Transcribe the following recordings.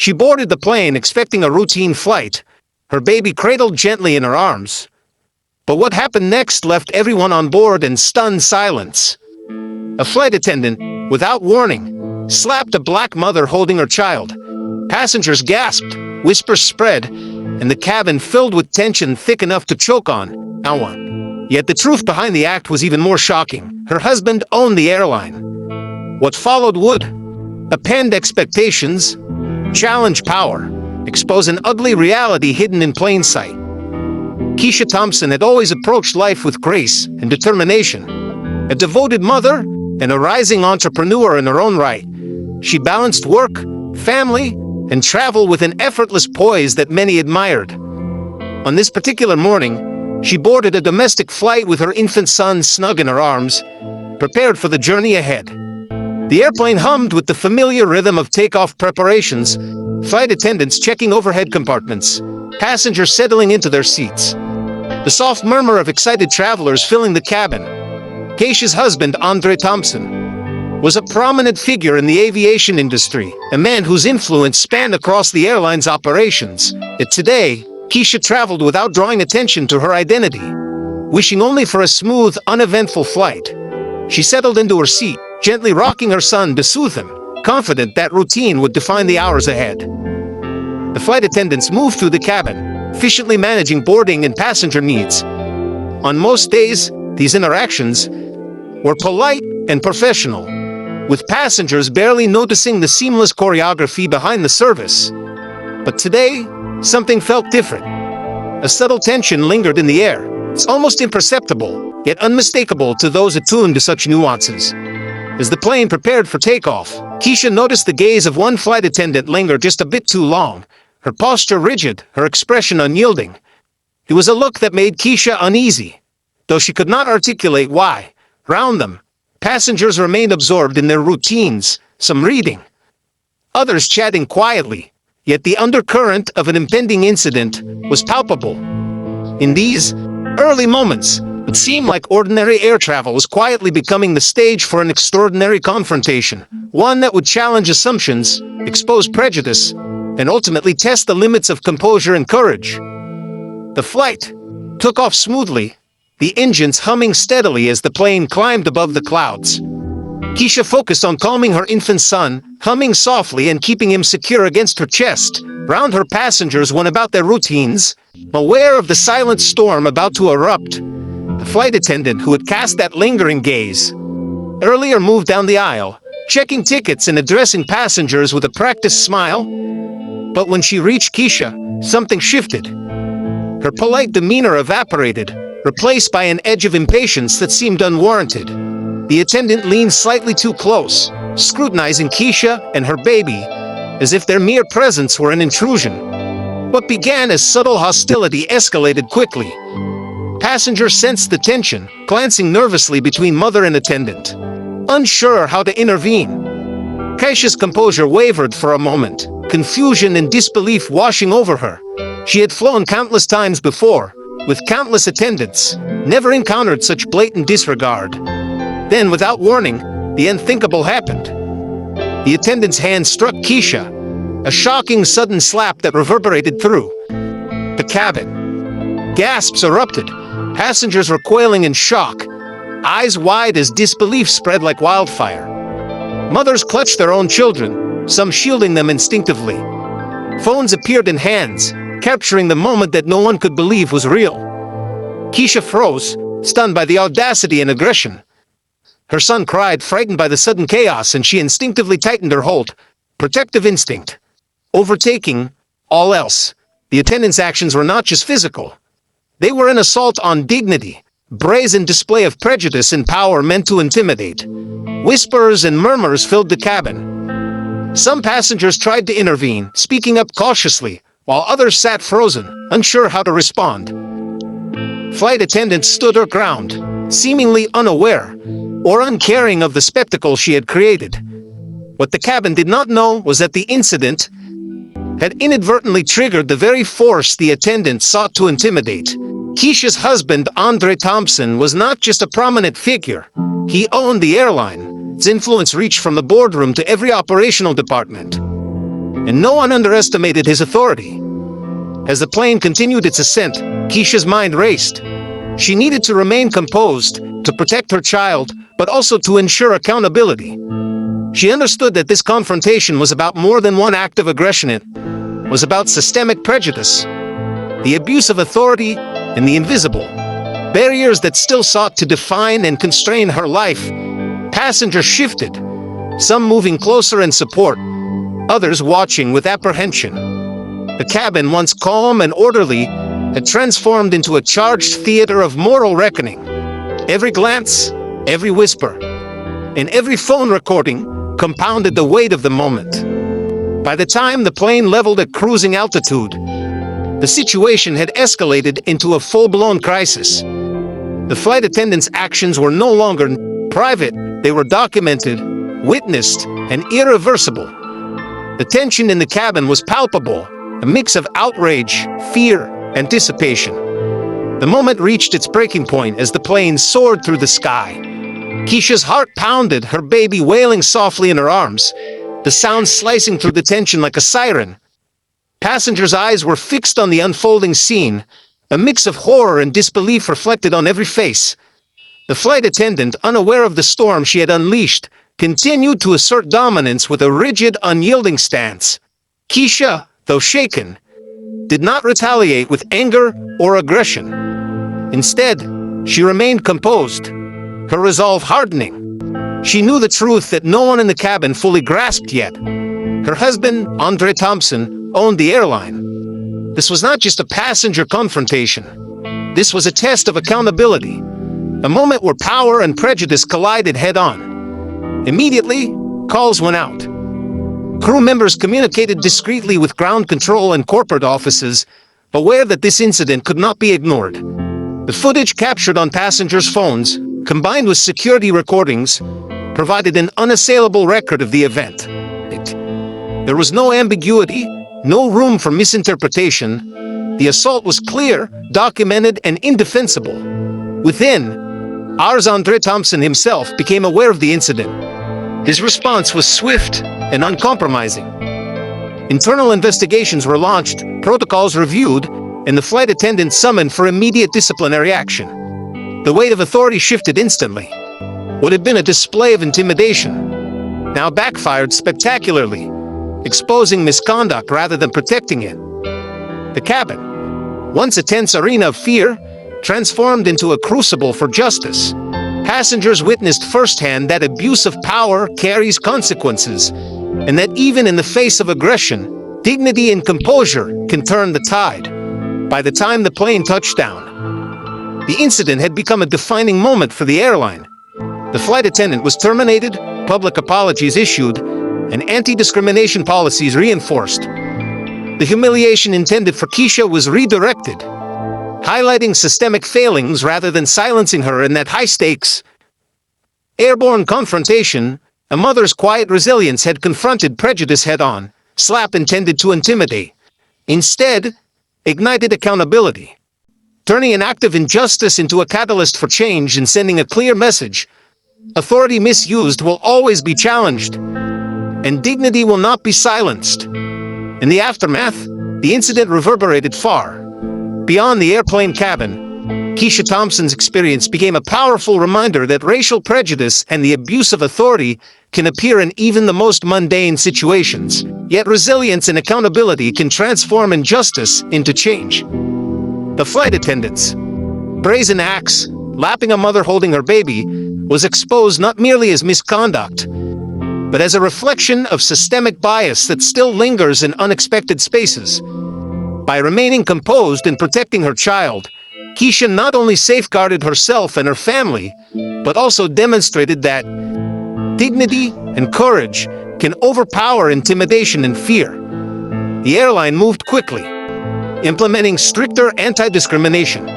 She boarded the plane expecting a routine flight, her baby cradled gently in her arms. But what happened next left everyone on board in stunned silence. A flight attendant, without warning, slapped a black mother holding her child. Passengers gasped, whispers spread, and the cabin filled with tension thick enough to choke on. Yet the truth behind the act was even more shocking. Her husband owned the airline. What followed would upend expectations, challenge power, expose an ugly reality hidden in plain sight. Keisha Thompson had always approached life with grace and determination. A devoted mother and a rising entrepreneur in her own right, she balanced work, family, and travel with an effortless poise that many admired. On this particular morning, she boarded a domestic flight with her infant son snug in her arms, prepared for the journey ahead. The airplane hummed with the familiar rhythm of takeoff preparations, flight attendants checking overhead compartments, passengers settling into their seats. The soft murmur of excited travelers filling the cabin. Keisha's husband, Andre Thompson, was a prominent figure in the aviation industry, a man whose influence spanned across the airline's operations. Yet today, Keisha traveled without drawing attention to her identity, wishing only for a smooth, uneventful flight. She settled into her seat, gently rocking her son to soothe him, confident that routine would define the hours ahead. The flight attendants moved through the cabin, efficiently managing boarding and passenger needs. On most days, these interactions were polite and professional, with passengers barely noticing the seamless choreography behind the service. But today, something felt different. A subtle tension lingered in the air. It's almost imperceptible, yet unmistakable to those attuned to such nuances. As the plane prepared for takeoff, Keisha noticed the gaze of one flight attendant linger just a bit too long, her posture rigid, her expression unyielding. It was a look that made Keisha uneasy, though she could not articulate why. Round them, passengers remained absorbed in their routines, some reading, others chatting quietly, yet the undercurrent of an impending incident was palpable. In these early moments, it seemed like ordinary air travel was quietly becoming the stage for an extraordinary confrontation, one that would challenge assumptions, expose prejudice, and ultimately test the limits of composure and courage. The flight took off smoothly, the engines humming steadily as the plane climbed above the clouds. Keisha focused on calming her infant son, humming softly and keeping him secure against her chest. Round her passengers went about their routines, aware of the silent storm about to erupt. The flight attendant, who had cast that lingering gaze, earlier moved down the aisle, checking tickets and addressing passengers with a practiced smile. But when she reached Keisha, something shifted. Her polite demeanor evaporated, replaced by an edge of impatience that seemed unwarranted. The attendant leaned slightly too close, scrutinizing Keisha and her baby, as if their mere presence were an intrusion. What began as subtle hostility escalated quickly. Passengers sensed the tension, glancing nervously between mother and attendant, unsure how to intervene. Keisha's composure wavered for a moment, confusion and disbelief washing over her. She had flown countless times before, with countless attendants, never encountered such blatant disregard. Then, without warning, the unthinkable happened. The attendant's hand struck Keisha, a shocking sudden slap that reverberated through the cabin. Gasps erupted. Passengers recoiling in shock, eyes wide as disbelief spread like wildfire. Mothers clutched their own children, some shielding them instinctively. Phones appeared in hands, capturing the moment that no one could believe was real. Keisha froze, stunned by the audacity and aggression. Her son cried, frightened by the sudden chaos, and she instinctively tightened her hold. Protective instinct, overtaking all else. The attendant's actions were not just physical. They were an assault on dignity, brazen display of prejudice and power meant to intimidate. Whispers and murmurs filled the cabin. Some passengers tried to intervene, speaking up cautiously, while others sat frozen, unsure how to respond. Flight attendants stood her ground, seemingly unaware or uncaring of the spectacle she had created. What the cabin did not know was that the incident had inadvertently triggered the very force the attendant sought to intimidate. Keisha's husband, Andre Thompson, was not just a prominent figure. He owned the airline. Its influence reached from the boardroom to every operational department. and no one underestimated his authority. As the plane continued its ascent, Keisha's mind raced. She needed to remain composed, to protect her child, but also to ensure accountability. She understood that this confrontation was about more than one act of aggression. It was about systemic prejudice, the abuse of authority, and the invisible barriers that still sought to define and constrain her life. Passengers shifted, some moving closer in support, others watching with apprehension. The cabin, once calm and orderly, had transformed into a charged theater of moral reckoning. Every glance, every whisper, and every phone recording compounded the weight of the moment. By the time the plane leveled at cruising altitude, the situation had escalated into a full-blown crisis. The flight attendants' actions were no longer private, they were documented, witnessed, and irreversible. The tension in the cabin was palpable, a mix of outrage, fear, anticipation. The moment reached its breaking point as the plane soared through the sky. Keisha's heart pounded, her baby wailing softly in her arms, the sound slicing through the tension like a siren. Passengers' eyes were fixed on the unfolding scene, a mix of horror and disbelief reflected on every face. The flight attendant, unaware of the storm she had unleashed, continued to assert dominance with a rigid, unyielding stance. Keisha, though shaken, did not retaliate with anger or aggression. Instead, she remained composed, her resolve hardening. She knew the truth that no one in the cabin fully grasped yet. Her husband, Andre Thompson, owned the airline. This was not just a passenger confrontation. This was a test of accountability, a moment where power and prejudice collided head-on. Immediately, calls went out. Crew members communicated discreetly with ground control and corporate offices, aware that this incident could not be ignored. The footage captured on passengers' phones, combined with security recordings, provided an unassailable record of the event. There was no ambiguity, no room for misinterpretation. The assault was clear, documented, and indefensible. Within, Andre Thompson himself became aware of the incident. His response was swift and uncompromising. Internal investigations were launched, protocols reviewed, and the flight attendant summoned for immediate disciplinary action. The weight of authority shifted instantly. What had been a display of intimidation now backfired spectacularly, exposing misconduct rather than protecting it. The cabin, once a tense arena of fear, transformed into a crucible for justice. Passengers witnessed firsthand that abuse of power carries consequences, and that even in the face of aggression, dignity and composure can turn the tide. By the time the plane touched down, the incident had become a defining moment for the airline. The flight attendant was terminated, public apologies issued, and anti-discrimination policies reinforced. The humiliation intended for Keisha was redirected, highlighting systemic failings rather than silencing her in that high-stakes, airborne confrontation. A mother's quiet resilience had confronted prejudice head-on. Slap intended to intimidate. Instead, ignited accountability, turning an act of injustice into a catalyst for change and sending a clear message. Authority misused will always be challenged, and dignity will not be silenced. In the aftermath, the incident reverberated far. Beyond the airplane cabin, Keisha Thompson's experience became a powerful reminder that racial prejudice and the abuse of authority can appear in even the most mundane situations. Yet resilience and accountability can transform injustice into change. The flight attendant's brazen acts, lapping a mother holding her baby, was exposed not merely as misconduct, but as a reflection of systemic bias that still lingers in unexpected spaces. By remaining composed and protecting her child, Keisha not only safeguarded herself and her family, but also demonstrated that dignity and courage can overpower intimidation and fear. The airline moved quickly, implementing stricter anti-discrimination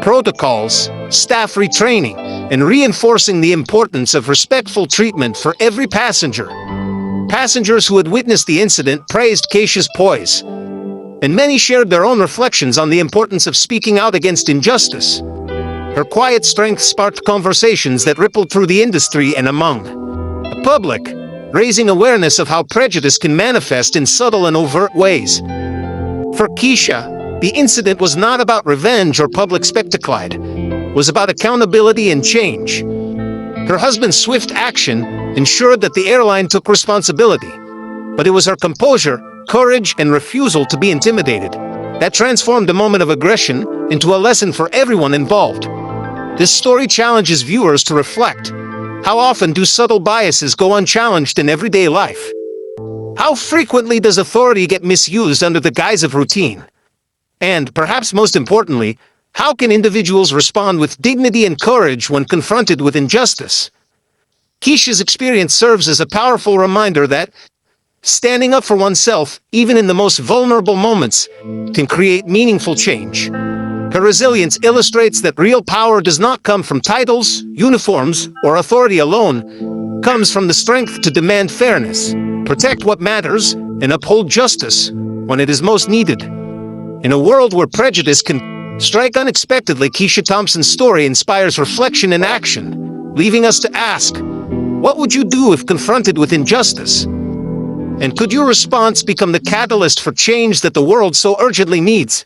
protocols, staff retraining, and reinforcing the importance of respectful treatment for every passenger. Passengers who had witnessed the incident praised Keisha's poise, and many shared their own reflections on the importance of speaking out against injustice. Her quiet strength sparked conversations that rippled through the industry and among the public. raising awareness of how prejudice can manifest in subtle and overt ways. For Keisha, the incident was not about revenge or public spectacle. It was about accountability and change. Her husband's swift action ensured that the airline took responsibility, but it was her composure, courage, and refusal to be intimidated that transformed a moment of aggression into a lesson for everyone involved. This story challenges viewers to reflect. How often do subtle biases go unchallenged in everyday life? How frequently does authority get misused under the guise of routine? And, perhaps most importantly, how can individuals respond with dignity and courage when confronted with injustice? Keisha's experience serves as a powerful reminder that standing up for oneself, even in the most vulnerable moments, can create meaningful change. Her resilience illustrates that real power does not come from titles, uniforms, or authority alone. It comes from the strength to demand fairness, protect what matters, and uphold justice when it is most needed. In a world where prejudice can strike unexpectedly, Keisha Thompson's story inspires reflection and action, leaving us to ask, what would you do if confronted with injustice? And could your response become the catalyst for change that the world so urgently needs?